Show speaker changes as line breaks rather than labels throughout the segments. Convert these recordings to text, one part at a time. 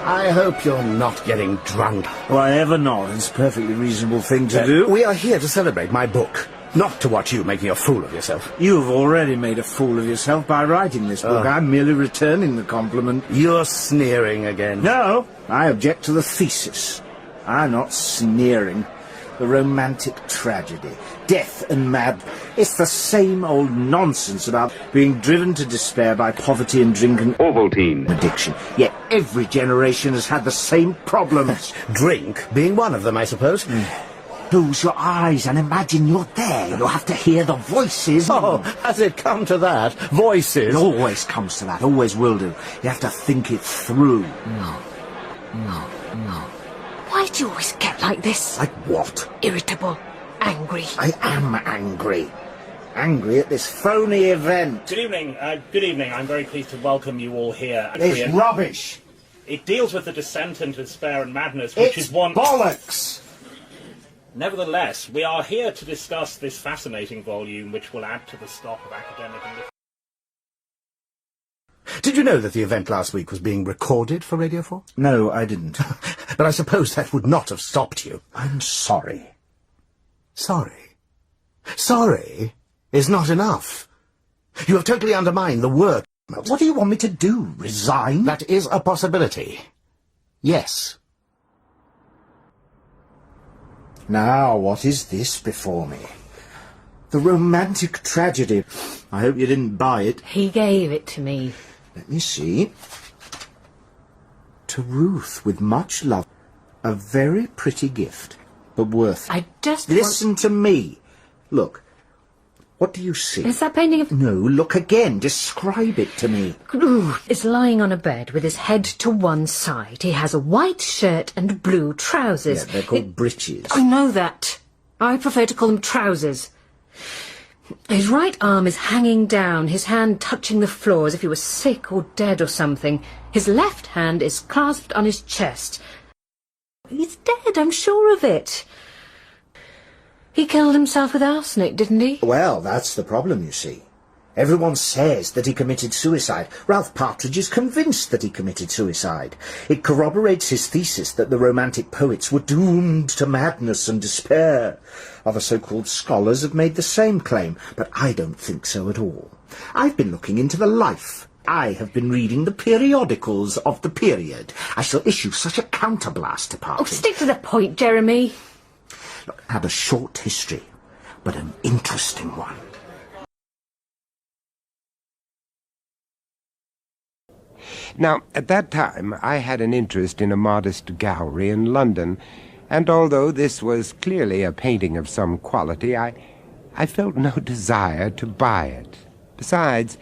I hope you're not getting drunk.
Why ever not? It's a perfectly reasonable thing to do.
We are here to celebrate my book, not to watch you making a fool of yourself.
You've already made a fool of yourself by writing this book. I'm merely returning the compliment.
You're sneering again.
No, I object to the thesis. I'm not sneering. The romantic tragedy, death and mad. It's the same old nonsense about being driven to despair by poverty and drink and
Ovaltine
addiction. Yet every generation has had the same problems.
Drink being one of them, I suppose.
Close your eyes and imagine you're there. You'll have to hear the voices.
Oh, has it come to that? Voices?
It always comes to that, always will do. You have to think it through.
No. Why do you always get like this?
Like what?
Irritable, angry.
I am angry. Angry at this phony event.
Good evening. I'm very pleased to welcome you all here.
It's rubbish.
It deals with the descent into despair and madness, which
It's
is one...
bollocks!
Nevertheless, we are here to discuss this fascinating volume, which will add to the stock of academic and...
Did you know that the event last week was being recorded for Radio 4?
No, I didn't.
But I suppose that would not have stopped you.
I'm sorry.
Sorry? Sorry is not enough. You have totally undermined the work.
What do you want me to do? Resign?
That is a possibility. Yes.
Now, what is this before me? The romantic tragedy. I hope you didn't buy it.
He gave it to me.
Let me see. To Ruth, with much love. A very pretty gift, but worth it.
I just
Listen to me. Look. What do you see?
Is that painting of...
No, look again. Describe it to me.
Is lying on a bed with his head to one side. He has a white shirt and blue trousers.
Yeah, they're called breeches.
I know that. I prefer to call them trousers. His right arm is hanging down, his hand touching the floor as if he was sick or dead or something. His left hand is clasped on his chest. He's dead, I'm sure of it. He killed himself with arsenic, didn't he?
Well, that's the problem, you see. Everyone says that he committed suicide. Ralph Partridge is convinced that he committed suicide. It corroborates his thesis that the Romantic poets were doomed to madness and despair. Other so-called scholars have made the same claim, but I don't think so at all. I've been looking into the life. I have been reading the periodicals of the period. I shall issue such a counterblast to Partridge.
Oh, stick to the point, Jeremy.
Look, I had a short history, but an interesting one.
Now, at that time, I had an interest in a modest gallery in London, and although this was clearly a painting of some quality, I felt no desire to buy it. Besides,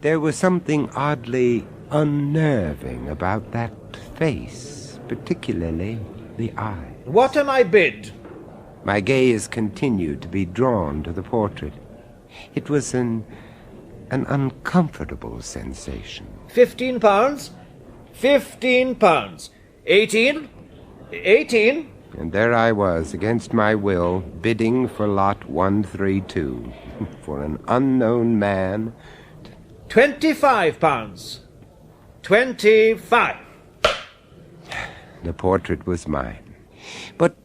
there was something oddly unnerving about that face, particularly the eye.
What am I bid?
My gaze continued to be drawn to the portrait. It was an uncomfortable sensation.
£15? £15. 18? 18?
And there I was, against my will, bidding for lot 132, for an unknown man.
£25. 25.
The portrait was mine. But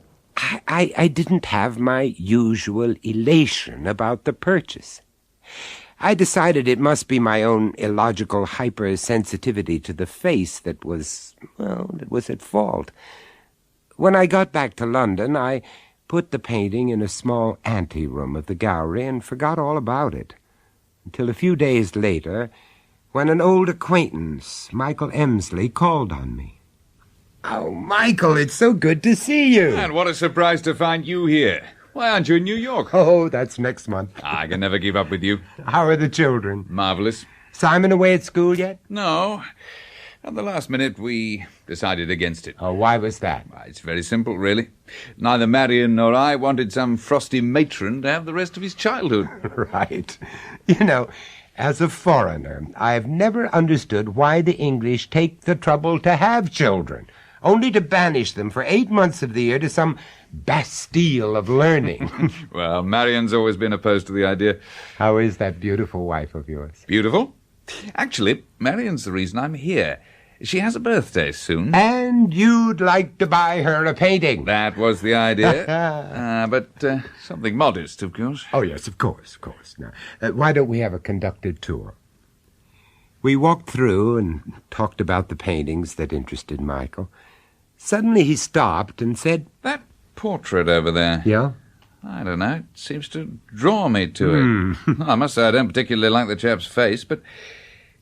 I didn't have my usual elation about the purchase. I decided it must be my own illogical hypersensitivity to the face that was at fault. When I got back to London, I put the painting in a small ante-room of the gallery and forgot all about it, until a few days later, when an old acquaintance, Michael Emsley, called on me. "Oh, Michael, it's so good to see you."
And what a surprise to find you here. Why aren't you in New York?
Oh, that's next month.
I can never give up with you.
How are the children?
Marvelous.
Simon away at school yet?
No. At the last minute, we decided against it.
Oh, why was that?
It's very simple, really. Neither Marion nor I wanted some frosty matron to have the rest of his childhood.
Right. You know, as a foreigner, I've never understood why the English take the trouble to have children, only to banish them for 8 months of the year to some Bastille of learning.
Well, Marion's always been opposed to the idea.
How is that beautiful wife of yours?
Beautiful? Actually, Marion's the reason I'm here. She has a birthday soon.
And you'd like to buy her a painting?
That was the idea. But something modest, of course.
Oh, yes, of course. Now, why don't we have a conducted tour? We walked through and talked about the paintings that interested Michael. Suddenly he stopped and said,
That portrait over there.
Yeah?
I don't know. It seems to draw me to it. I must say I don't particularly like the chap's face, but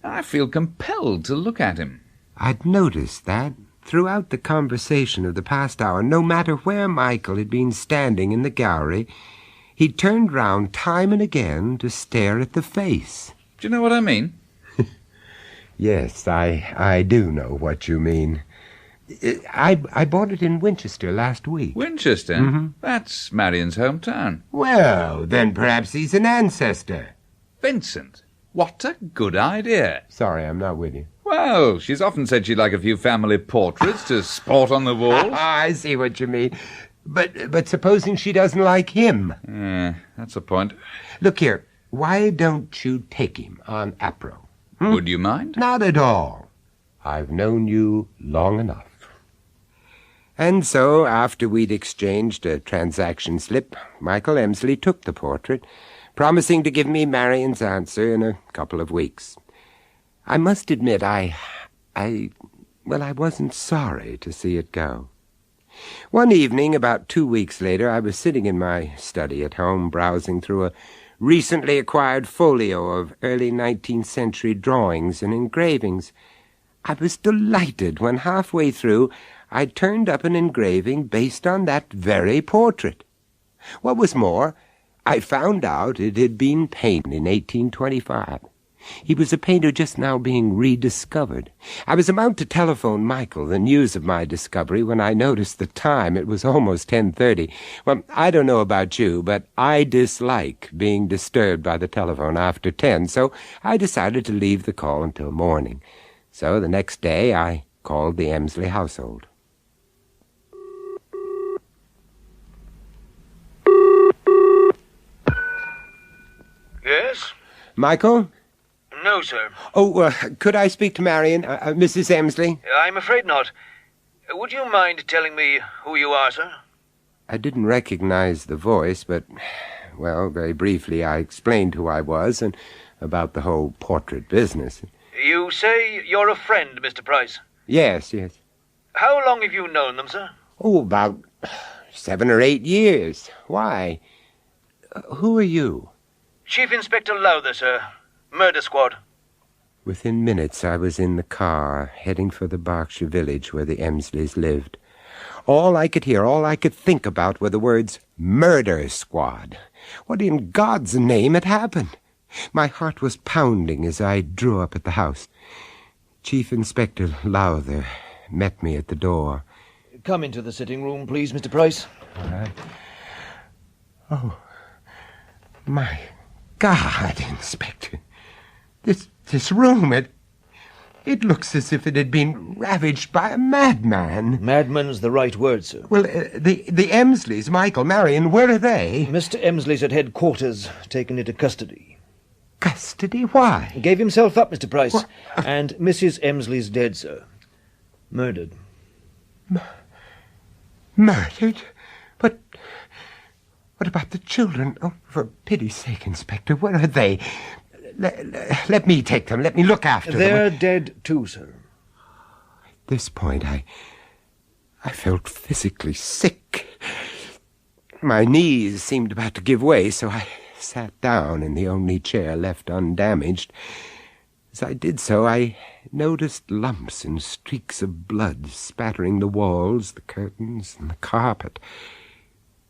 I feel compelled to look at him.
I'd noticed that throughout the conversation of the past hour, no matter where Michael had been standing in the gallery, he turned round time and again to stare at the face.
Do you know what I mean?
Yes, I do know what you mean. I bought it in Winchester last week.
Winchester?
Mm-hmm.
That's Marion's hometown.
Well, then perhaps he's an ancestor.
Vincent, what a good idea.
Sorry, I'm not with you.
Well, she's often said she'd like a few family portraits to sport on the walls.
I see what you mean. But supposing she doesn't like him?
Yeah, that's a point.
Look here, why don't you take him on Apro?
Would you mind?
Not at all. I've known you long enough. And so, after we'd exchanged a transaction slip, Michael Emsley took the portrait, promising to give me Marion's answer in a couple of weeks. I must admit, I wasn't sorry to see it go. One evening, about 2 weeks later, I was sitting in my study at home, browsing through a recently acquired folio of early 19th century drawings and engravings. I was delighted when halfway through I turned up an engraving based on that very portrait. What was more, I found out it had been painted in 1825. He was a painter just now being rediscovered. I was about to telephone Michael the news of my discovery when I noticed the time. It was almost 10:30. Well, I don't know about you, but I dislike being disturbed by the telephone after 10, so I decided to leave the call until morning. So the next day I called the Emsley household.
Yes?
Michael?
No, sir.
Oh, could I speak to Marion, Mrs. Emsley?
I'm afraid not. Would you mind telling me who you are, sir?
I didn't recognize the voice, but, well, very briefly I explained who I was and about the whole portrait business.
You say you're a friend, Mr. Price.
Yes.
How long have you known them, sir?
Oh, about 7 or 8 years. Why? Who are you?
Chief Inspector Lowther, sir. Murder Squad.
Within minutes I was in the car, heading for the Berkshire village where the Emsleys lived. All I could hear, all I could think about were the words, Murder Squad. What in God's name had happened? My heart was pounding as I drew up at the house. Chief Inspector Lowther met me at the door.
Come into the sitting room, please, Mr. Price.
All right. Oh, my God, Inspector. This room, it looks as if it had been ravaged by a madman.
Madman's the right word, sir.
Well, the Emsleys, Michael, Marion, where are they?
Mr. Emsley's at headquarters, taken into custody.
Custody? Why?
He gave himself up, Mr. Price.
What?
And Mrs. Emsley's dead, sir. Murdered.
Murdered? But what about the children? Oh, for pity's sake, Inspector, where are they? Let me take them. Let me look after them.
They're dead too, sir.
At this point, I felt physically sick. My knees seemed about to give way, so I sat down in the only chair left undamaged. As I did so, I noticed lumps and streaks of blood spattering the walls, the curtains, and the carpet.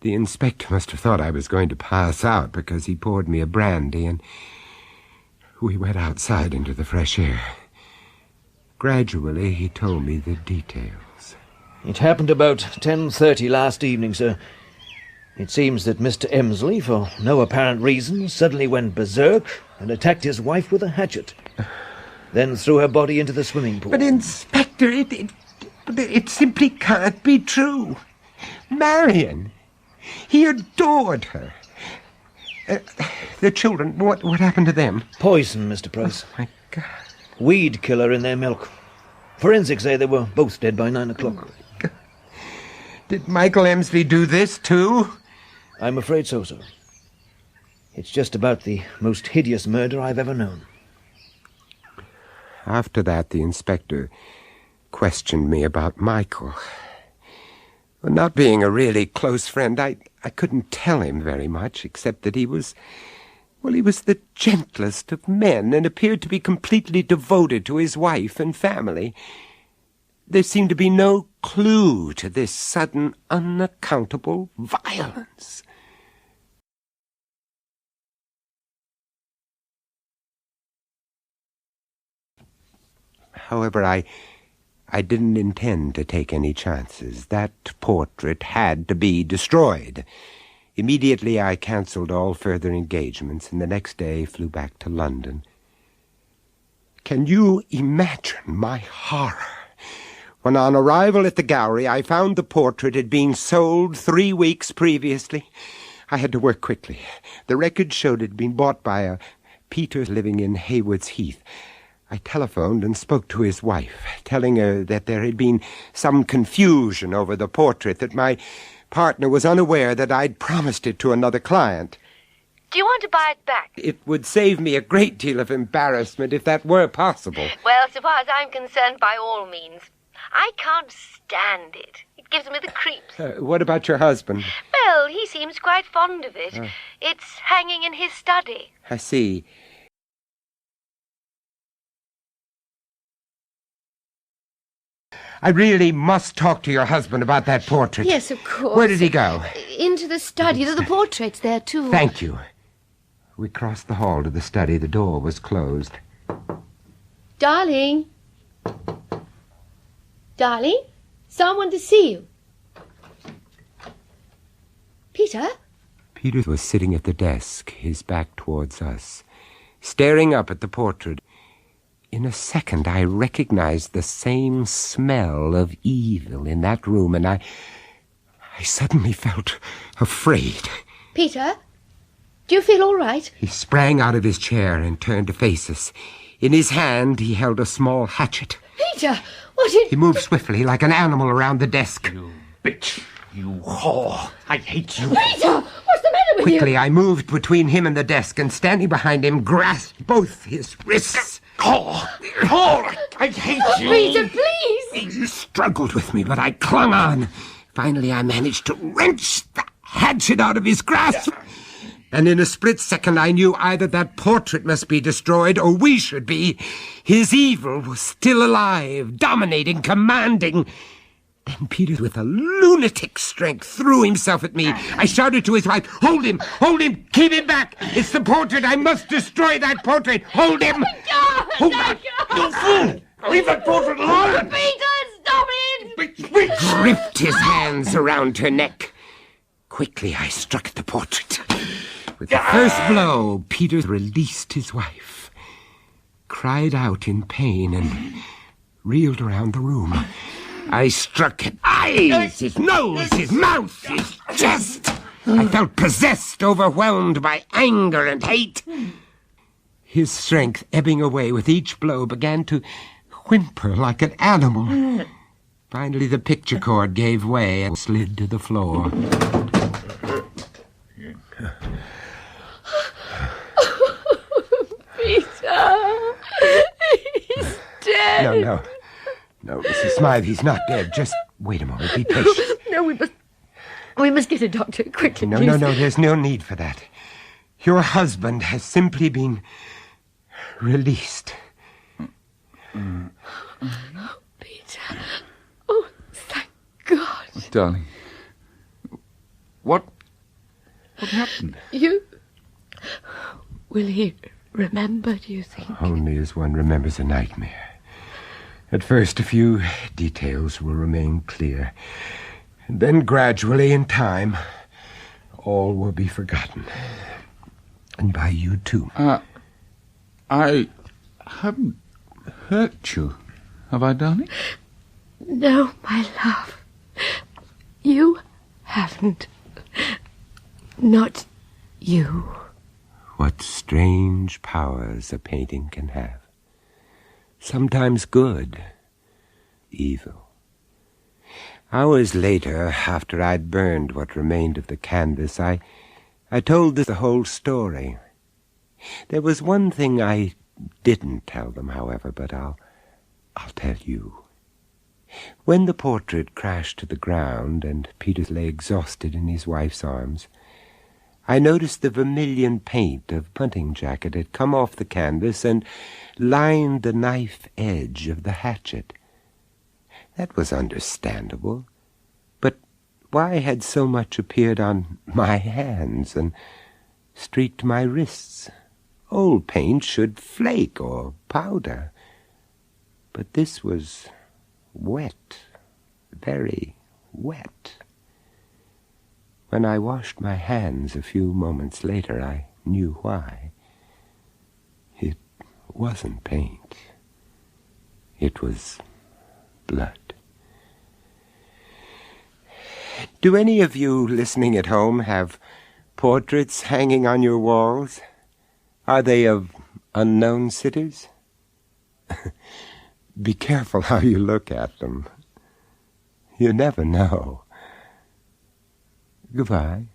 The inspector must have thought I was going to pass out because he poured me a brandy, and we went outside into the fresh air. Gradually, he told me the details.
It happened about 10:30 last evening, sir. It seems that Mr. Emsley, for no apparent reason, suddenly went berserk and attacked his wife with a hatchet. Then threw her body into the swimming pool.
But, Inspector, it simply can't be true. Marion, he adored her. The children, what happened to them?
Poison, Mr. Price.
My God.
Weed killer in their milk. Forensics say they were both dead by 9 o'clock.
Did Michael Emsley do this, too?
I'm afraid so, sir. It's just about the most hideous murder I've ever known.
After that, the inspector questioned me about Michael. Well, not being a really close friend, I couldn't tell him very much, except that he was the gentlest of men and appeared to be completely devoted to his wife and family. There seemed to be no clue to this sudden, unaccountable violence. However, I didn't intend to take any chances. That portrait had to be destroyed. Immediately I cancelled all further engagements, and the next day flew back to London. Can you imagine my horror when on arrival at the gallery I found the portrait had been sold 3 weeks previously? I had to work quickly. The record showed it had been bought by a Peter living in Haywards Heath. I telephoned and spoke to his wife, telling her that there had been some confusion over the portrait, that my partner was unaware that I'd promised it to another client.
Do you want to buy it back?
It would save me a great deal of embarrassment if that were possible.
Well, so far as I'm concerned, by all means. I can't stand it. It gives me the creeps.
What about your husband?
Well, he seems quite fond of it. It's hanging in his study.
I see. I really must talk to your husband about that portrait.
Yes, of course.
Where did he go?
Into the study. The portrait's there, too.
Thank you. We crossed the hall to the study. The door was closed.
Darling? Darling? Someone to see you. Peter?
Peter was sitting at the desk, his back towards us, staring up at the portrait. In a second, I recognized the same smell of evil in that room, and I suddenly felt afraid.
Peter? Do you feel all right?
He sprang out of his chair and turned to face us. In his hand, he held a small hatchet.
Peter, what did...
He moved swiftly, like an animal, around the desk.
You bitch! You whore! I hate you!
Peter! What's the matter with
Quickly,
you?
I moved between him and the desk, and standing behind him, grasped both his wrists.
Whore! I hate you!
Peter, please!
He struggled with me, but I clung on. Finally, I managed to wrench the hatchet out of his grasp. And in a split second, I knew either that portrait must be destroyed or we should be. His evil was still alive, dominating, commanding. Then Peter, with a lunatic strength, threw himself at me. I shouted to his wife, "Hold him! Hold him! Keep him back! It's the portrait! I must destroy that portrait! Hold him!"
Hold on! You fool! Leave that portrait alone!
Peter, stop it!
He gripped his hands around her neck. Quickly, I struck at the portrait. With the first blow, Peter released his wife, cried out in pain, and reeled around the room. I struck at eyes, his nose, his mouth, his chest. I felt possessed, overwhelmed by anger and hate. His strength, ebbing away with each blow, began to whimper like an animal. Finally, the picture cord gave way and slid to the floor.
Peter, he's dead.
No, Mrs. Smythe, he's not dead. Just wait a moment. Be patient.
No, we must get a doctor quickly.
No,
please.
there's no need for that. Your husband has simply been released.
Peter. Oh, thank God.
Darling, what happened?
Will he remember, do you think?
Only as one remembers a nightmare. At first, a few details will remain clear. And then gradually, in time, all will be forgotten. And by you, too.
I haven't hurt you, have I, darling?
No, my love. You haven't. Not you.
What strange powers a painting can have. Sometimes good, evil. Hours later, after I'd burned what remained of the canvas, I told the whole story. There was one thing I didn't tell them, however, but I'll tell you. When the portrait crashed to the ground and Peter lay exhausted in his wife's arms, I noticed the vermilion paint of hunting jacket had come off the canvas and lined the knife edge of the hatchet. That was understandable, but why had so much appeared on my hands and streaked my wrists? Old paint should flake or powder, but this was wet, very wet. When I washed my hands a few moments later, I knew why. It wasn't paint. It was blood. Do any of you listening at home have portraits hanging on your walls? Are they of unknown sitters? Be careful how you look at them. You never know. Goodbye.